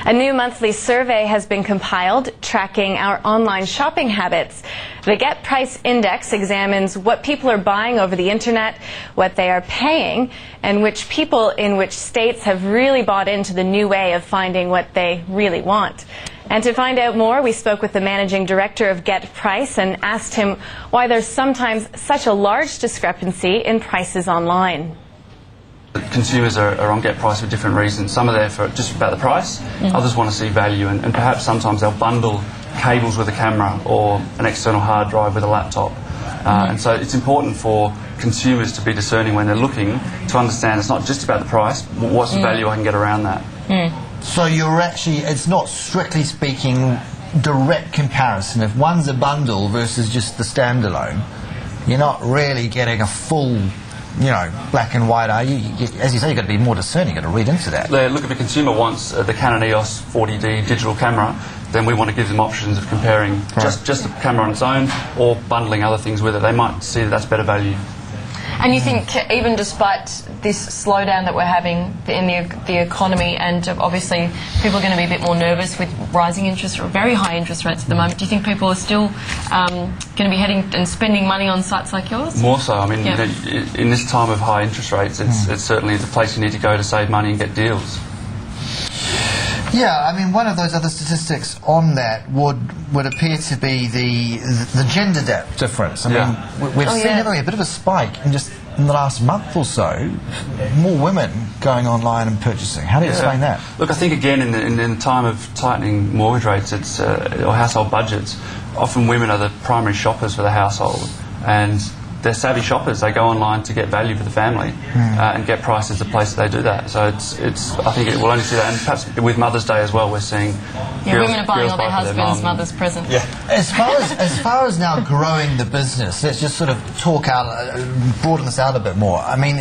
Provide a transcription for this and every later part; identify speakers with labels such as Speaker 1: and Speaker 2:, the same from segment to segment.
Speaker 1: A new monthly survey has been compiled tracking our online shopping habits. The GetPrice Index examines what people are buying over the internet, what they are paying, and which people in which states have really bought into the new way of finding what they really want. And to find out more, we spoke with the managing director of GetPrice and asked him why there's sometimes such a large discrepancy in prices online.
Speaker 2: Consumers are on GetPrice for different reasons. Some are there for just about the price, others want to see value, and perhaps sometimes they'll bundle cables with a camera or an external hard drive with a laptop. And so it's important for consumers to be discerning when they're looking to understand it's not just about the price, what's the value I can get around that.
Speaker 3: So you're actually, it's not strictly speaking direct comparison. If one's a bundle versus just the standalone, you're not really getting a full, you know, black and white, are you? As you say, you've got to be more discerning, you've got to read into that.
Speaker 2: Look, if a consumer wants the Canon EOS 40D digital camera, then we want to give them options of comparing just the camera on its own or bundling other things with it. They might see that that's better value.
Speaker 4: And you think even despite this slowdown that we're having in the economy, and obviously people are going to be a bit more nervous with rising interest or very high interest rates at the moment, do you think people are still going to be heading and spending money on sites like yours?
Speaker 2: More so. I mean, in this time of high interest rates, it's certainly the place you need to go to save money and get deals.
Speaker 3: Yeah, I mean, one of those other statistics on that would appear to be the gender difference. I mean, we've seen a bit of a spike in just in the last month or so, more women going online and purchasing. How do you explain that?
Speaker 2: Look, I think again in the time of tightening mortgage rates, it's or household budgets, often women are the primary shoppers for the household, and they're savvy shoppers. They go online to get value for the family, and GetPrice is the place that they do that. So it's I think it will only see that, and perhaps with Mother's Day as well, we're seeing
Speaker 4: women are buying all their husbands' mother's presents.
Speaker 3: As far as now growing the business, let's just sort of talk out, broaden this out a bit more. I mean,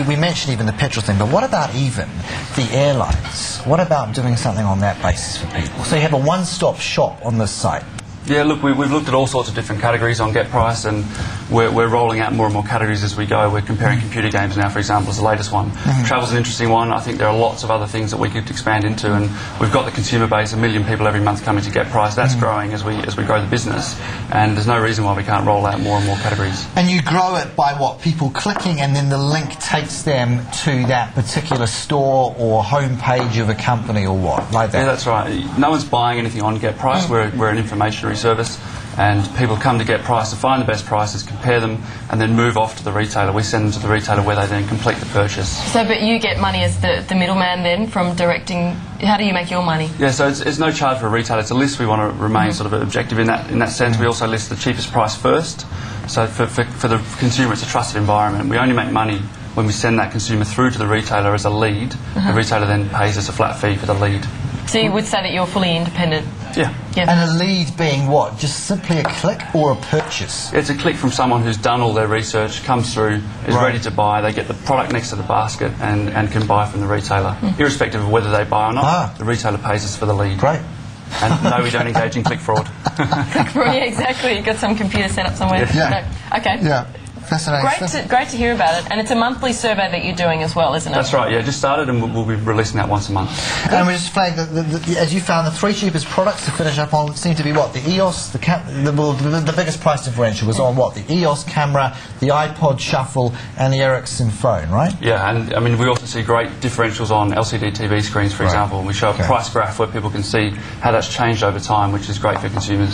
Speaker 3: we mentioned even the petrol thing, but what about even the airlines? What about doing something on that basis for people? So you have a one-stop shop on this site.
Speaker 2: Yeah, look, we've looked at all sorts of different categories on GetPrice, and we're rolling out more and more categories as we go. We're comparing computer games now, for example, as the latest one. Travel's an interesting one. I think there are lots of other things that we could expand into, and we've got the consumer base, 1 million people every month coming to GetPrice. That's growing as we grow the business, and there's no reason why we can't roll out more and more categories.
Speaker 3: And you grow it by what? People clicking, and then the link takes them to that particular store or homepage of a company or what? Like that?
Speaker 2: Yeah, that's right. No one's buying anything on GetPrice. We're an information service, and people come to GetPrice to find the best prices, compare them, and then move off to the retailer. We send them to the retailer where they then complete the purchase.
Speaker 4: So, but you get money as the middleman then from directing. How do you make your money?
Speaker 2: Yeah, so it's no charge for a retailer. It's a list. We want to remain sort of objective in that sense. We also list the cheapest price first. So for the consumer, it's a trusted environment. We only make money when we send that consumer through to the retailer as a lead. The retailer then pays us a flat fee for the lead.
Speaker 4: So you would say that you're fully independent?
Speaker 2: Yeah.
Speaker 3: And a lead being what? Just simply a click or a purchase?
Speaker 2: It's a click from someone who's done all their research, comes through, is ready to buy. They get the product next to the basket and can buy from the retailer. Irrespective of whether they buy or not, the retailer pays us for the lead.
Speaker 3: Great.
Speaker 2: And no, we don't engage in click fraud.
Speaker 4: Click fraud, yeah, exactly. You've got some computer set up somewhere.
Speaker 3: Yeah.
Speaker 4: No. Okay.
Speaker 3: Yeah. Fascinating.
Speaker 4: Great to hear about it. And it's a monthly survey that you're doing as well, isn't it?
Speaker 2: That's right, yeah. Just started, and we'll be releasing that once a month.
Speaker 3: And we just flagged that, as you found, the 3 cheapest products to finish up on seem to be what? The EOS, the biggest price differential was on what? The EOS camera, the iPod Shuffle, and the Ericsson phone, right?
Speaker 2: Yeah, and I mean, we also see great differentials on LCD TV screens, for example. And we show a price graph where people can see how that's changed over time, which is great for consumers.